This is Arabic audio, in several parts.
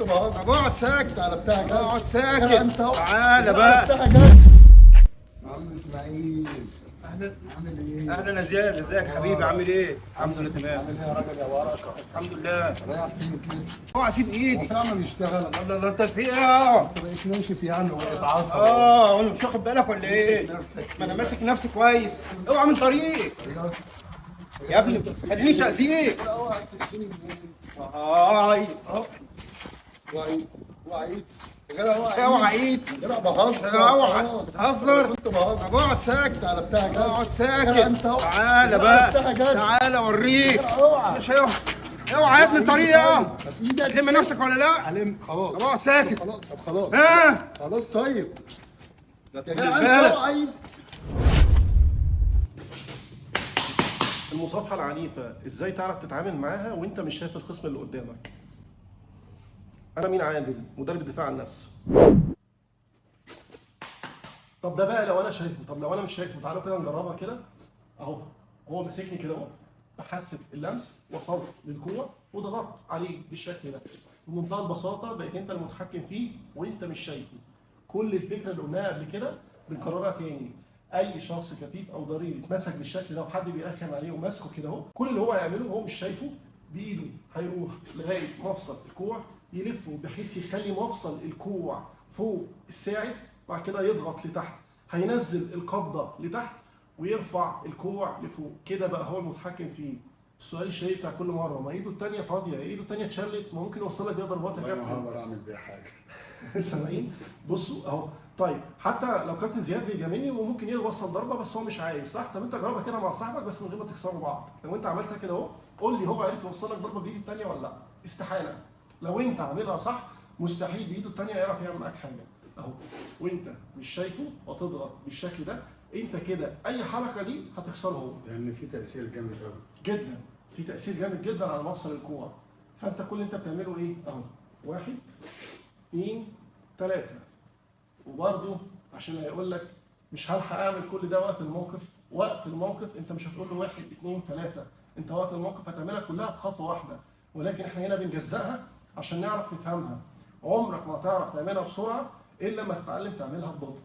كنت بهزر. طب اقعد ساكت. على بتاع جد. اقعد ساكت. انت تعالى بقى. بتاع جد. عم اسماعيل، اهلا. عامل ايه؟ اهلا يا زياد، ازيك يا حبيبي؟ عامل ايه؟ الحمد لله تمام. عامل ايه يا راجل يا بركه؟ الحمد لله. رايح فين كده؟ اوعى اسيب هو ايدي. فعلا بيشتغل؟ الله الله، انت في ايه؟ انت بقيت ناشف يعني وبقيت عصبي. انا مش واخد بالك ولا ايه؟ نفسك ما انا كده. ماسك نفسي كويس. اوعى من طريقي يا ابني، ما تخلينيش اذيك. اوعى تخشني منين؟ هاي. وعيد وعيد يا جدع. اوعى ايدي. يا جدع بهزر. اوعى خلاص. تهزر. كنت بهزر. طب اقعد ساكت. على بتاع جد. اقعد ساكت. انت تعالى بتاع بقى. جد. تعالى اوريك. اوعى. مش اوعى. اوعى يا ابني من طريقي. ايدك تلم نفسك ولا لا؟ علم. خلاص. طب اقعد ساكت. خلاص. طب خلاص. ها؟ خلاص طيب. يا خلي جدع انت بالك. اوعى. المصافحة العنيفة ازاي تعرف تتعامل معاها وانت مش شايف الخصم اللي قدامك؟ انا مين عادل، مدرب الدفاع عن النفس. طب ده بقى لو انا شايفه، طب لو انا مش شايفه تعالوا كده نجربها كده. اهو هو ماسكني كده اهو، بحسب اللمس وصلت للكوع وضغطت عليه بالشكل ده بمنتهى البساطة. بقيت انت المتحكم فيه وانت مش شايفه. كل الفكرة اللي قلناها قبل كده بنكررها تاني. اي شخص كفيف او ضرير يتمسك بالشكل ده وحد بيرخم عليه وماسكه كده اهو، كل اللي هو هيعمله وهو مش شايفه بايده هيروح لغايه مفصل الكوع يلفه بحيث يخلي مفصل الكوع فوق الساعد، بعد كده يضغط لتحت، هينزل القبضه لتحت ويرفع الكوع لفوق. كده بقى هو المتحكم فيه. السؤال الشهير بتاع كل مره، ما ايده الثانيه فاضيه، ايده الثانيه اتشلت، ما ممكن يوصلك بيها ضربات يا والله ما كابتن. هقدر اعمل بيها حاجه. سامعين؟ بصوا اهو. طيب حتى لو كابتن زياد بيجاملني وممكن يوصل ضربه بس هو مش عايز، صح؟ طب انت جربها كده مع صاحبك بس من غير ما تكسروا بعض. لو انت عملتها كده اهو قول لي هو عرف يوصل لك ضربه بايد الثانيه ولا لا؟ استحاله. لو انت عاملها صح مستحيل بايده الثانيه يعرف يعمل معاك حاجه. اهو وانت مش شايفه وتضغط بالشكل ده، انت كده اي حركه دي هتخسره هو. لان في تاثير جامد قوي جدا، في تاثير جامد جدا على مفصل الكوع. فانت كل اللي انت بتعمله ايه؟ اهو 1 2 3. وبرده عشان هيقول لك مش هلحق اعمل كل ده وقت الموقف. وقت الموقف انت مش هتقول له 1 2 3، انت وقت الموقف هتعملها كلها في خطوه واحده، ولكن احنا هنا بنجزأها عشان نعرف نفهمها. عمرك ما هتعرف تعملها بسرعه الا لما تتعلم تعملها ببطء.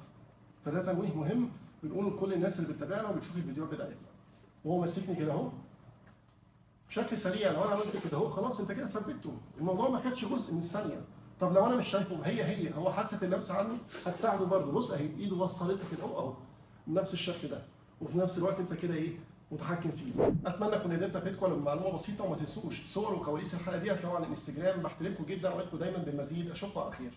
فده تنويه مهم بنقوله لكل الناس اللي بتتابعنا وبتشوف الفيديوهات بتاعتنا. وهو ماسكني كده اهو بشكل سريع، لو انا عملت كده اهو خلاص انت كده ثبته. الموضوع ما كانش جزء من الثانيه. طب لو انا مش شايفه، هي هو حاسه اللمس عنه هتساعده برضه. بص اهي ايده وصلتك كده اهو بنفس الشكل ده، وفي نفس الوقت انت كده ايه متحكم فيه. اتمنى اكون قدرت افيدكم بمعلومه بسيطه، وما تنسوش صور وكواليس الحلقه دي هتلاقوها على الانستجرام. بحترمكم جدا واوعدكم دايما بالمزيد. اشوفكم على خير.